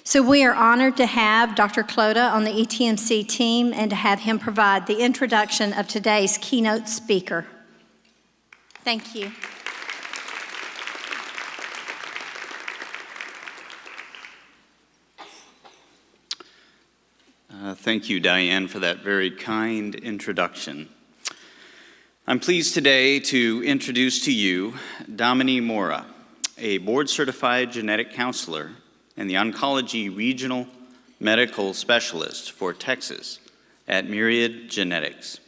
So we are honored to have Dr. Clota on the ETMC team and to have him provide the introduction of today's keynote speaker. Thank you. Thank you, Diane, for that very kind introduction. I'm pleased today to introduce to you Damini Morah, a board-certified genetic counselor and the oncology regional medical specialist for Texas at Myriad Genetics.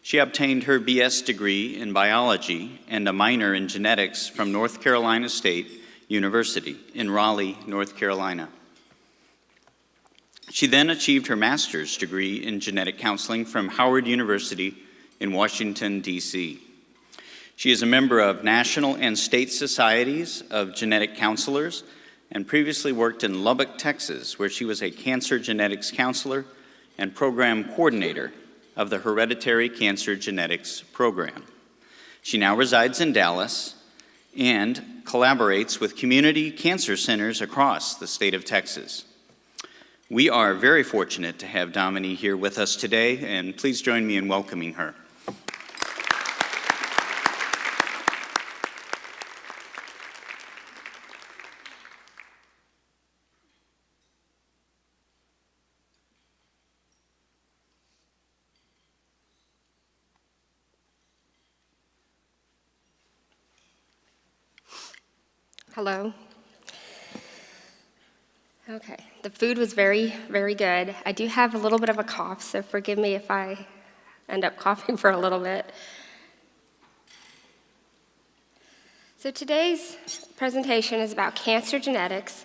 She obtained her BS degree in biology and a minor in genetics from North Carolina State University in Raleigh, North Carolina. She then achieved her master's degree in genetic counseling from Howard University in Washington, D.C. She is a member of national and state societies of genetic counselors and previously worked in Lubbock, Texas, where she was a cancer genetics counselor and program coordinator of the Hereditary Cancer Genetics Program. She now resides in Dallas and collaborates with community cancer centers across the state of Texas. We are very fortunate to have Damini here with us today, and please join me in welcoming her. Hello. Okay, the food was very, very good. I do have a little bit of a cough, so forgive me if I end up coughing for a little bit. So today's presentation is about cancer genetics,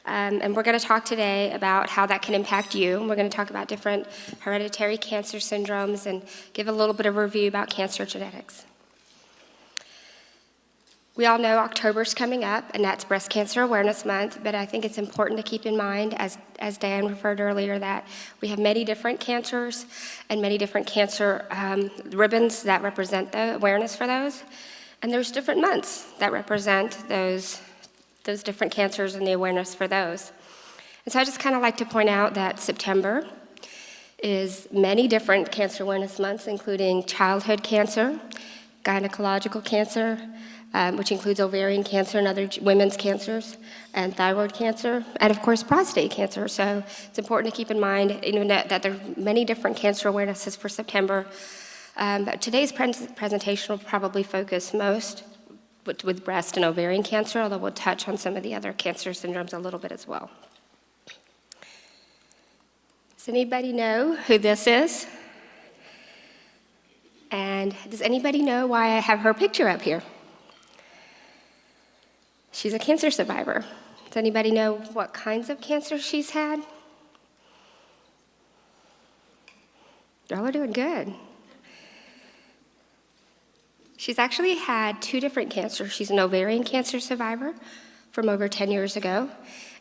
and we're going to talk today about how that can impact you. We're going to talk about different hereditary cancer syndromes and give a little bit of a review about cancer genetics. We all know October's coming up, and that's Breast Cancer Awareness Month, but I think it's important to keep in mind, as Dan referred earlier, that we have many different cancers and many different cancer ribbons that represent the awareness for those, and there's different months that represent those different cancers and the awareness for those. And so I just kind of like to point out that September is many different cancer awareness months, including childhood cancer, gynecological cancer, which includes ovarian cancer and other women's cancers, and thyroid cancer, and of course prostate cancer. So it's important to keep in mind that there are many different cancer awarenesses for September. But today's presentation will probably focus most with breast and ovarian cancer, although we'll touch on some of the other cancer syndromes a little bit as well. Does anybody know who this is? And does anybody know why I have her picture up here? She's a cancer survivor. Does anybody know what kinds of cancer she's had? Y'all are doing good. She's actually had two different cancers. She's an ovarian cancer survivor from over 10 years ago.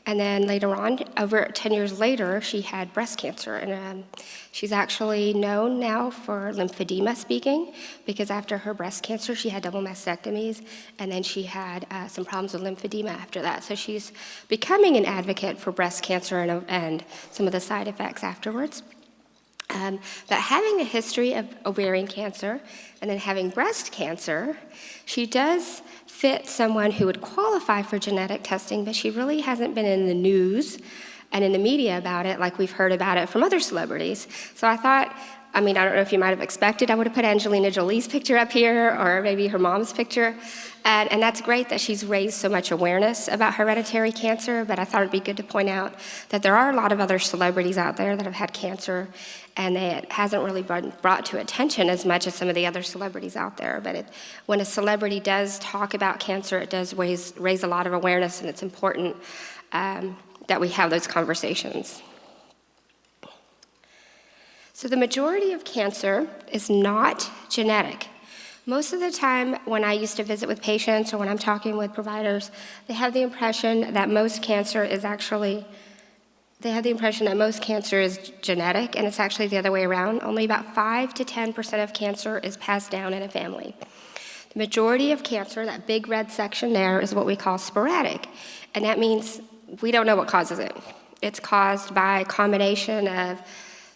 And then later on, over 10 years later, she had breast cancer. And she's actually known now for lymphedema speaking, because after her breast cancer, she had double mastectomies, and then she had some problems with lymphedema after that. So she's becoming an advocate for breast cancer and some of the side effects afterwards. But having a history of ovarian cancer and then having breast cancer, she does fit someone who would qualify for genetic testing, but she really hasn't been in the news and in the media about it like we've heard about it from other celebrities. So I thought, I don't know if you might have expected I would have put Angelina Jolie's picture up here, or maybe her mom's picture. And that's great that she's raised so much awareness about hereditary cancer, but I thought it'd be good to point out that there are a lot of other celebrities out there that have had cancer, and it hasn't really been brought to attention as much as some of the other celebrities out there. But when a celebrity does talk about cancer, it does raise a lot of awareness, and it's important that we have those conversations. So the majority of cancer is not genetic. Most of the time when I used to visit with patients or when I'm talking with providers, they have the impression that most cancer is genetic, and it's actually the other way around. Only about 5 to 10% of cancer is passed down in a family. The majority of cancer, that big red section there, is what we call sporadic, and that means we don't know what causes it. It's caused by a combination of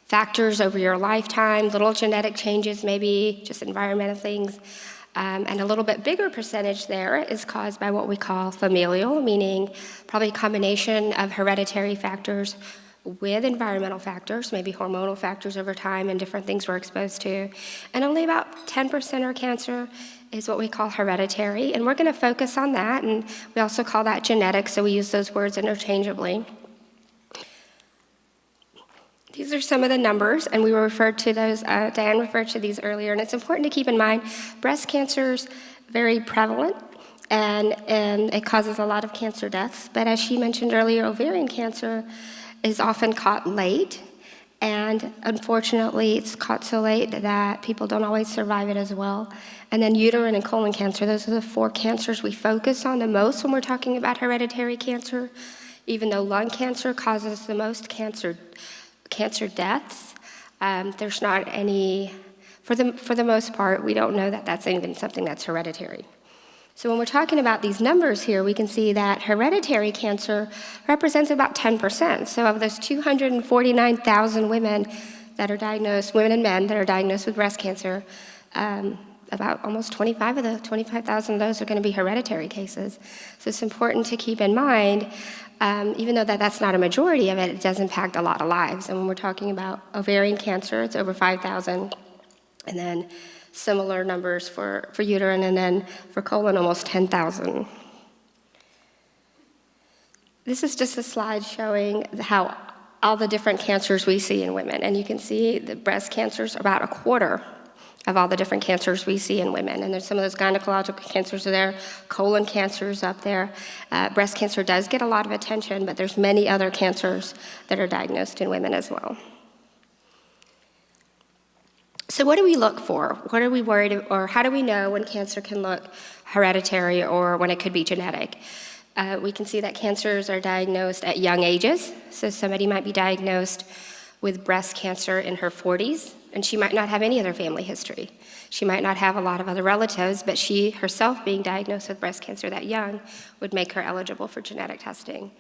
factors over your lifetime, little genetic changes, maybe just environmental things, and a little bit bigger percentage there is caused by what we call familial, meaning probably a combination of hereditary factors with environmental factors, maybe hormonal factors over time and different things we're exposed to. And only about 10% of cancer is what we call hereditary, and we're going to focus on that, and we also call that genetic, so we use those words interchangeably. These are some of the numbers, and we referred to those, Diane referred to these earlier, and it's important to keep in mind, breast cancer is very prevalent, and it causes a lot of cancer deaths, but as she mentioned earlier, ovarian cancer is often caught late, and unfortunately, it's caught so late that people don't always survive it as well. And then uterine and colon cancer, those are the 4 cancers we focus on the most when we're talking about hereditary cancer, even though lung cancer causes the most cancer deaths. There's not any, for the most part, we don't know that that's even something that's hereditary. So when we're talking about these numbers here, we can see that hereditary cancer represents about 10%. So of those 249,000 women that are diagnosed, women and men that are diagnosed with breast cancer, about almost 25,000 of those are going to be hereditary cases. So it's important to keep in mind, even though that's not a majority of it, it does impact a lot of lives. And when we're talking about ovarian cancer, it's over 5,000, and then similar numbers for uterine, and then for colon, almost 10,000. This is just a slide showing how all the different cancers we see in women. And you can see that breast cancer is about a quarter of all the different cancers we see in women. And there's some of those gynecological cancers are there, colon cancer is up there. Breast cancer does get a lot of attention, but there's many other cancers that are diagnosed in women as well. So what do we look for? What are we worried, or how do we know when cancer can look hereditary or when it could be genetic? We can see that cancers are diagnosed at young ages. So somebody might be diagnosed with breast cancer in her 40s, and she might not have any other family history. She might not have a lot of other relatives, but she herself being diagnosed with breast cancer that young would make her eligible for genetic testing.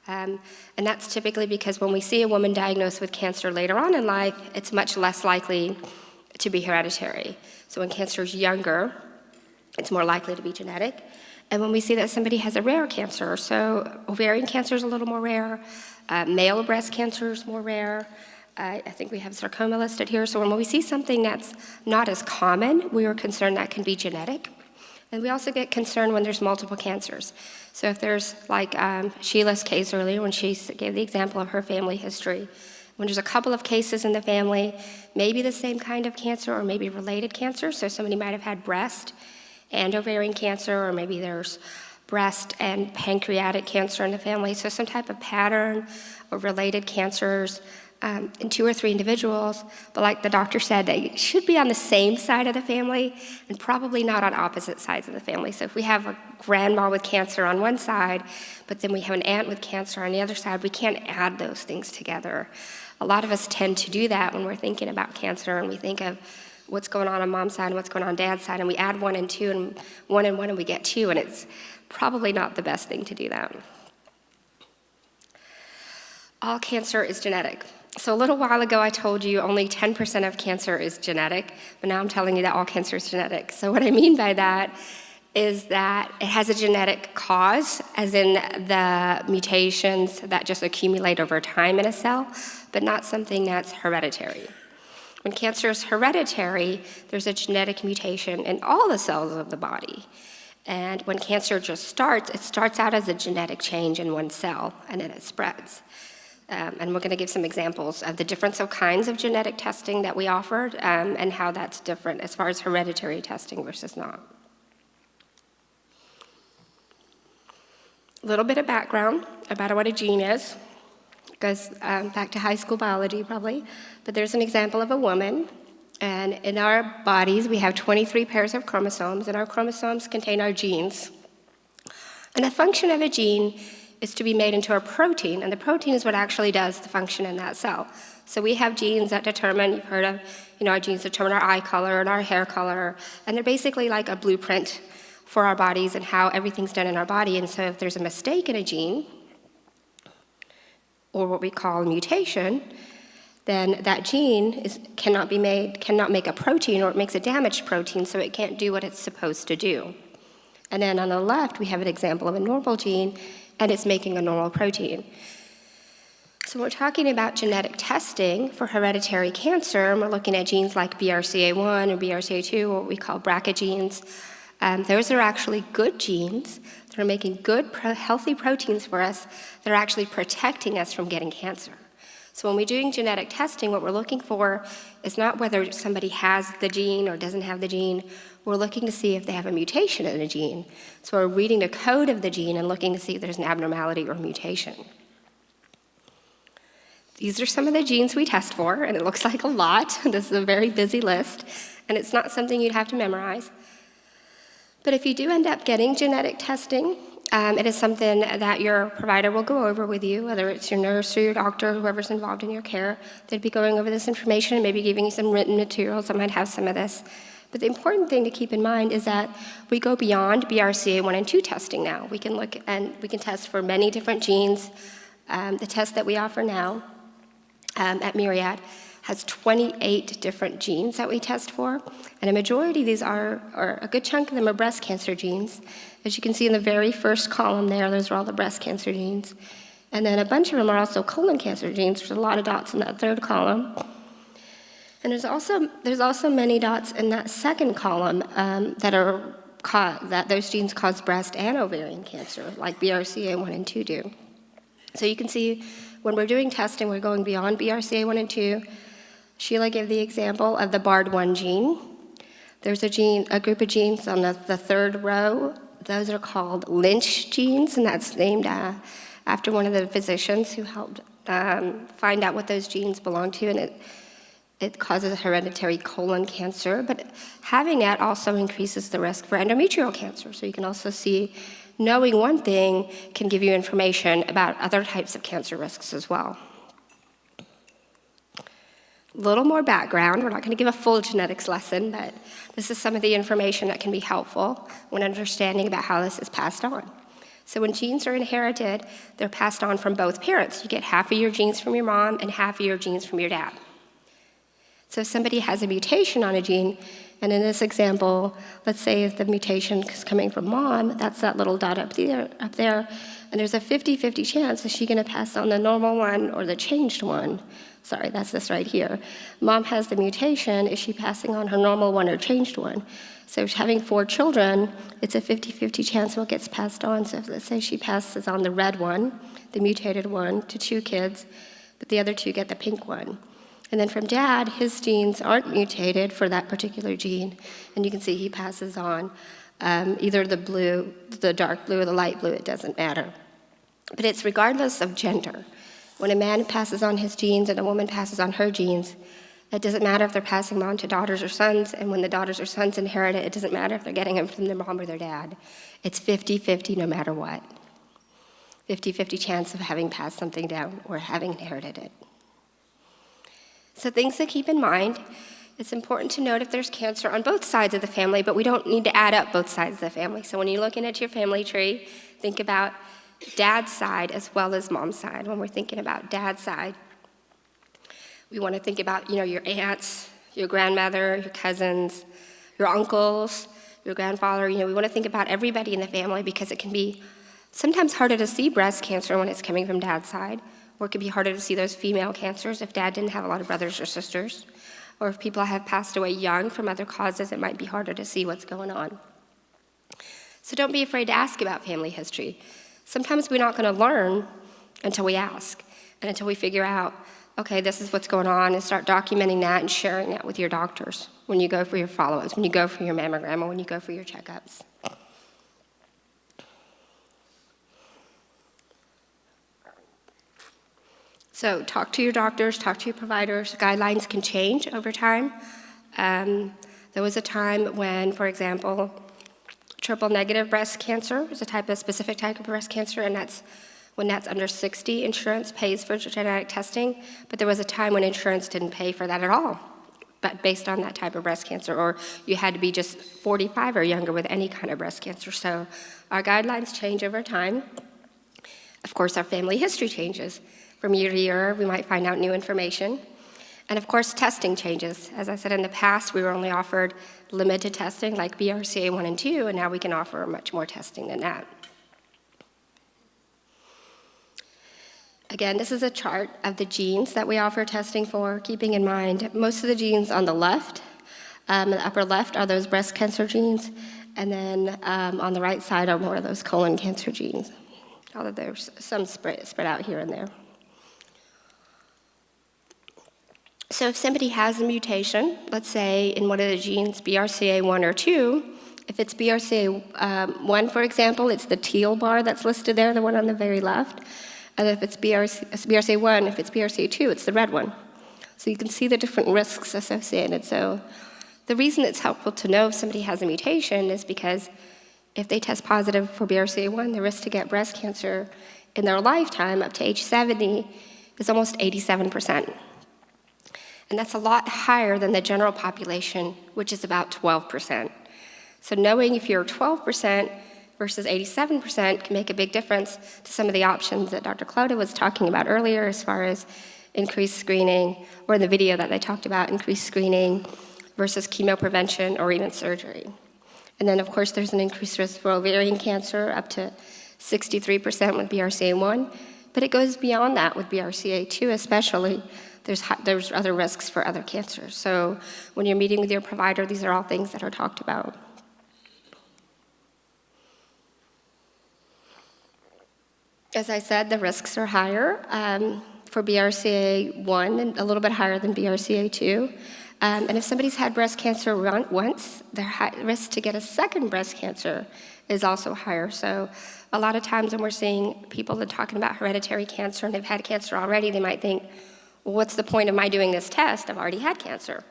And that's typically because when we see a woman diagnosed with cancer later on in life, it's much less likely to be hereditary. So when cancer is younger, it's more likely to be genetic. And when we see that somebody has a rare cancer, so ovarian cancer is a little more rare, male breast cancer is more rare, I think we have sarcoma listed here. So when we see something that's not as common, we are concerned that can be genetic. And we also get concerned when there's multiple cancers. So if there's, like Sheila's case earlier, when she gave the example of her family history, when there's a couple of cases in the family, maybe the same kind of cancer or maybe related cancer. So somebody might have had breast and ovarian cancer, or maybe there's breast and pancreatic cancer in the family. So some type of pattern or related cancers in 2 or 3 individuals. But like the doctor said, they should be on the same side of the family and probably not on opposite sides of the family. So if we have a grandma with cancer on one side, but then we have an aunt with cancer on the other side, we can't add those things together. A lot of us tend to do that when we're thinking about cancer, and we think of what's going on mom's side and what's going on dad's side, and we add 1 and 2 and 1 and 1 and we get 2, and it's probably not the best thing to do that. All cancer is genetic. So a little while ago I told you only 10% of cancer is genetic, but now I'm telling you that all cancer is genetic. So what I mean by that is that it has a genetic cause, as in the mutations that just accumulate over time in a cell, but not something that's hereditary. When cancer is hereditary, there's a genetic mutation in all the cells of the body. And when cancer just starts, it starts out as a genetic change in one cell, and then it spreads. And we're going to give some examples of the different kinds of genetic testing that we offered, and how that's different as far as hereditary testing versus not. A little bit of background about what a gene is. It goes back to high school biology probably, but there's an example of a woman, and in our bodies we have 23 pairs of chromosomes, and our chromosomes contain our genes. And the function of a gene is to be made into a protein, and the protein is what actually does the function in that cell. So we have genes that determine, you've heard of, our genes determine our eye color and our hair color, and they're basically like a blueprint for our bodies and how everything's done in our body. And so if there's a mistake in a gene, or what we call a mutation, then that gene cannot make a protein, or it makes a damaged protein, so it can't do what it's supposed to do. And then on the left, we have an example of a normal gene, and it's making a normal protein. So we're talking about genetic testing for hereditary cancer, and we're looking at genes like BRCA1 or BRCA2, or what we call BRCA genes. Those are actually good genes that are making good, healthy proteins for us that are actually protecting us from getting cancer. So when we're doing genetic testing, what we're looking for is not whether somebody has the gene or doesn't have the gene. We're looking to see if they have a mutation in a gene. So we're reading the code of the gene and looking to see if there's an abnormality or mutation. These are some of the genes we test for, and it looks like a lot. This is a very busy list, and it's not something you'd have to memorize. But if you do end up getting genetic testing, it is something that your provider will go over with you, whether it's your nurse or your doctor, whoever's involved in your care. They'd be going over this information and maybe giving you some written materials that might have some of this. But the important thing to keep in mind is that we go beyond BRCA1 and 2 testing now. We can look and we can test for many different genes. The test that we offer now at Myriad has 28 different genes that we test for, and a majority of these or a good chunk of them are breast cancer genes. As you can see in the very first column there, those are all the breast cancer genes. And then a bunch of them are also colon cancer genes. There's a lot of dots in that third column. And there's also many dots in that second column that those genes cause breast and ovarian cancer, like BRCA1 and 2 do. So you can see when we're doing testing, we're going beyond BRCA1 and 2. Sheila gave the example of the BARD1 gene. There's a group of genes on the third row. Those are called Lynch genes, and that's named after one of the physicians who helped find out what those genes belong to, and it causes hereditary colon cancer. But having that also increases the risk for endometrial cancer. So you can also see knowing one thing can give you information about other types of cancer risks as well. A little more background. We're not going to give a full genetics lesson, but this is some of the information that can be helpful when understanding about how this is passed on. So when genes are inherited, they're passed on from both parents. You get half of your genes from your mom and half of your genes from your dad. So if somebody has a mutation on a gene, and in this example, let's say if the mutation is coming from mom, that's that little dot up there, and there's a 50-50 chance, is she going to pass on the normal one or the changed one? Sorry, that's this right here. Mom has the mutation, is she passing on her normal one or changed one? So having 4 children, it's a 50-50 chance what gets passed on. So let's say she passes on the red one, the mutated one, to 2 kids, but the other 2 get the pink one. And then from dad, his genes aren't mutated for that particular gene, and you can see he passes on either the blue, the dark blue, or the light blue, it doesn't matter. But it's regardless of gender. When a man passes on his genes and a woman passes on her genes, it doesn't matter if they're passing them on to daughters or sons, and when the daughters or sons inherit it, it doesn't matter if they're getting them from their mom or their dad. It's 50-50 no matter what. 50-50 chance of having passed something down or having inherited it. So things to keep in mind, it's important to note if there's cancer on both sides of the family, but we don't need to add up both sides of the family. So when you're looking at your family tree, think about dad's side as well as mom's side. When we're thinking about dad's side, we want to think about, your aunts, your grandmother, your cousins, your uncles, your grandfather. We want to think about everybody in the family because it can be sometimes harder to see breast cancer when it's coming from dad's side, or it could be harder to see those female cancers if dad didn't have a lot of brothers or sisters, or if people have passed away young from other causes, it might be harder to see what's going on. So don't be afraid to ask about family history. Sometimes we're not going to learn until we ask and until we figure out, okay, this is what's going on, and start documenting that and sharing that with your doctors when you go for your follow-ups, when you go for your mammogram, or when you go for your checkups. So talk to your doctors, talk to your providers. Guidelines can change over time. There was a time when, for example, triple-negative breast cancer is a specific type of breast cancer, and when that's under 60, insurance pays for genetic testing. But there was a time when insurance didn't pay for that at all, but based on that type of breast cancer, or you had to be just 45 or younger with any kind of breast cancer. So our guidelines change over time. Of course, our family history changes. From year to year, we might find out new information. And of course, testing changes. As I said, in the past, we were only offered limited testing like BRCA 1 and 2, and now we can offer much more testing than that. Again, this is a chart of the genes that we offer testing for, keeping in mind most of the genes on the left, in the upper left are those breast cancer genes, and then on the right side are more of those colon cancer genes, although there's some spread out here and there. So if somebody has a mutation, let's say in one of the genes, BRCA1 or 2, if it's BRCA1, for example, it's the teal bar that's listed there, the one on the very left. And if it's BRCA1, if it's BRCA2, it's the red one. So you can see the different risks associated. So the reason it's helpful to know if somebody has a mutation is because if they test positive for BRCA1, the risk to get breast cancer in their lifetime up to age 70 is almost 87%. And that's a lot higher than the general population, which is about 12%. So knowing if you're 12% versus 87% can make a big difference to some of the options that Dr. Clota was talking about earlier as far as increased screening, or in the video that they talked about, increased screening versus chemo prevention or even surgery. And then, of course, there's an increased risk for ovarian cancer, up to 63% with BRCA1, but it goes beyond that with BRCA2 especially. There's other risks for other cancers. So when you're meeting with your provider, these are all things that are talked about. As I said, the risks are higher for BRCA1 and a little bit higher than BRCA2. And if somebody's had breast cancer once, their risk to get a second breast cancer is also higher. So a lot of times when we're seeing people that are talking about hereditary cancer and they've had cancer already, they might think, well, what's the point of my doing this test? I've already had cancer.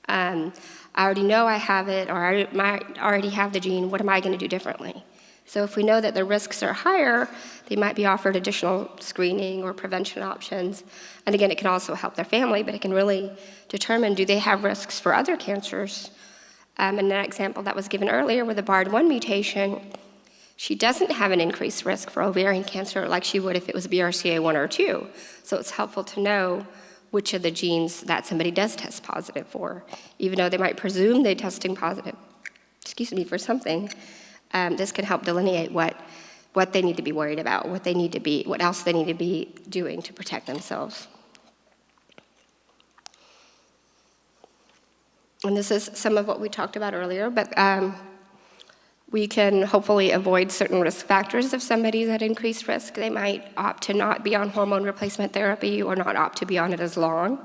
I already know I have it, or I might already have the gene. What am I going to do differently? So if we know that the risks are higher, they might be offered additional screening or prevention options. And again, it can also help their family, but it can really determine, do they have risks for other cancers? In that example that was given earlier with the BARD1 mutation, she doesn't have an increased risk for ovarian cancer like she would if it was BRCA1 or 2. So it's helpful to know which of the genes that somebody does test positive for, even though they might presume they're testing positive, for something. This can help delineate what they need to be worried about, what else they need to be doing to protect themselves. And this is some of what we talked about earlier, but we can hopefully avoid certain risk factors. If somebody's at increased risk, they might opt to not be on hormone replacement therapy or not opt to be on it as long.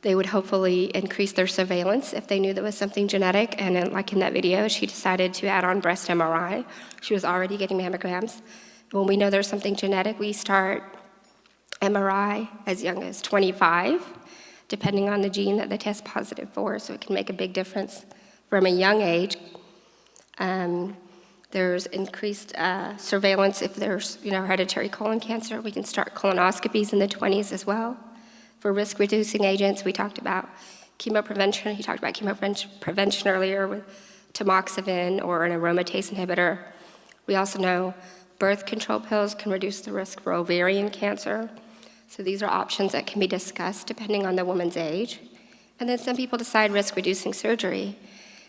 They would hopefully increase their surveillance if they knew there was something genetic. And then, like in that video, she decided to add on breast MRI. She was already getting mammograms. When we know there's something genetic, we start MRI as young as 25, depending on the gene that they test positive for. So it can make a big difference from a young age. There's increased surveillance if there's hereditary colon cancer. We can start colonoscopies in the 20s as well. For risk-reducing agents, we talked about chemo prevention. He talked about chemo prevention earlier with tamoxifen or an aromatase inhibitor. We also know birth control pills can reduce the risk for ovarian cancer. So these are options that can be discussed depending on the woman's age. And then some people decide risk-reducing surgery.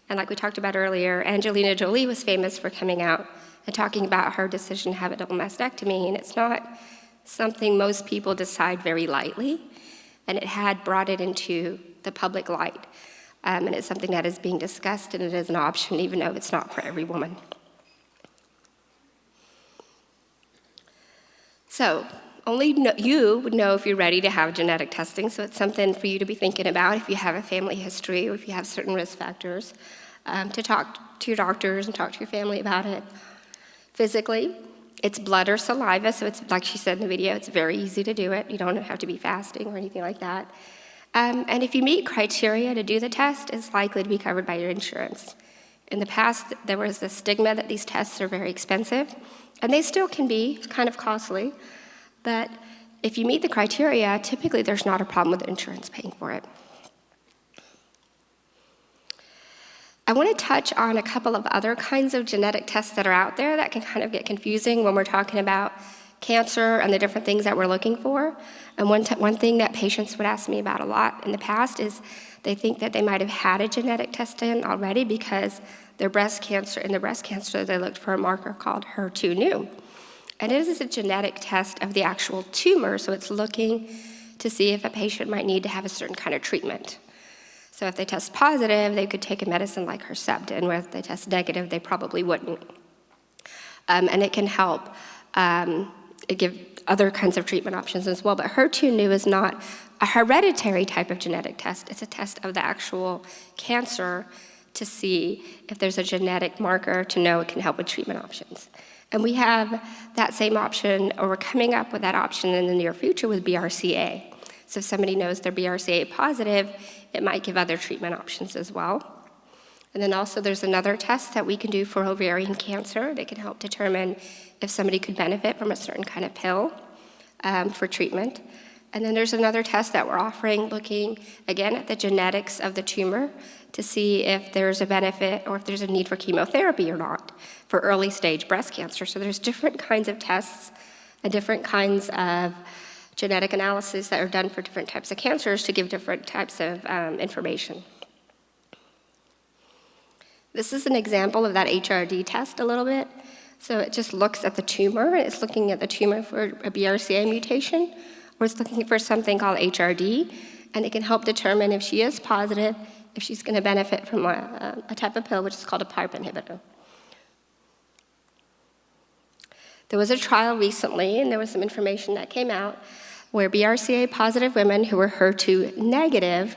And like we talked about earlier, Angelina Jolie was famous for coming out and talking about her decision to have a double mastectomy. And it's not something most people decide very lightly. And it had brought it into the public light. And it's something that is being discussed, and it is an option, even though it's not for every woman. So only you would know if you're ready to have genetic testing, so it's something for you to be thinking about if you have a family history or if you have certain risk factors, to talk to your doctors and talk to your family about it. Physically, it's blood or saliva, so it's, like she said in the video, it's very easy to do it. You don't have to be fasting or anything like that. And if you meet criteria to do the test, it's likely to be covered by your insurance. In the past, there was the stigma that these tests are very expensive, and they still can be kind of costly, but if you meet the criteria, typically there's not a problem with insurance paying for it. I want to touch on a couple of other kinds of genetic tests that are out there that can kind of get confusing when we're talking about cancer and the different things that we're looking for. And one thing that patients would ask me about a lot in the past is they think that they might have had a genetic test in already because in breast cancer, they looked for a marker called HER2/neu. And it is a genetic test of the actual tumor, so it's looking to see if a patient might need to have a certain kind of treatment. So if they test positive, they could take a medicine like Herceptin, where if they test negative, they probably wouldn't. And it can help give other kinds of treatment options as well. But HER2/neu is not a hereditary type of genetic test. It's a test of the actual cancer to see if there's a genetic marker to know it can help with treatment options. And we have that same option, or we're coming up with that option in the near future with BRCA. So if somebody knows they're BRCA positive, it might give other treatment options as well. And then also there's another test that we can do for ovarian cancer that can help determine if somebody could benefit from a certain kind of pill for treatment. And then there's another test that we're offering looking, again, at the genetics of the tumor to see if there's a benefit or if there's a need for chemotherapy or not for early stage breast cancer. So there's different kinds of tests and different kinds of genetic analysis that are done for different types of cancers to give different types of information. This is an example of that HRD test a little bit. So it just looks at the tumor. It's looking at the tumor for a BRCA mutation, or it's looking for something called HRD, and it can help determine if she is positive, if she's going to benefit from a type of pill, which is called a PARP inhibitor. There was a trial recently, and there was some information that came out, where BRCA positive women who were HER2 negative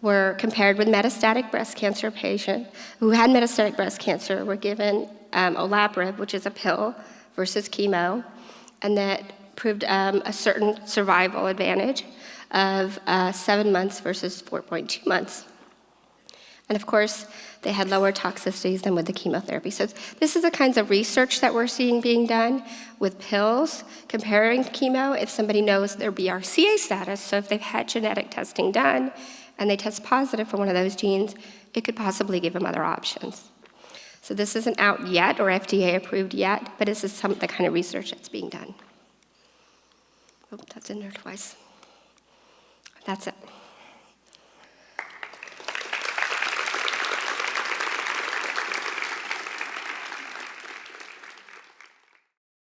were compared with metastatic breast cancer patients who had metastatic breast cancer, were given Labrum, which is a pill, versus chemo, and that proved a certain survival advantage of 7 months versus 4.2 months. And of course, they had lower toxicities than with the chemotherapy. So this is the kinds of research that we're seeing being done with pills, comparing chemo if somebody knows their BRCA status. So if they've had genetic testing done and they test positive for one of those genes, it could possibly give them other options. So this isn't out yet or FDA approved yet, but this is the kind of research that's being done. Oh, that's in there twice. That's it.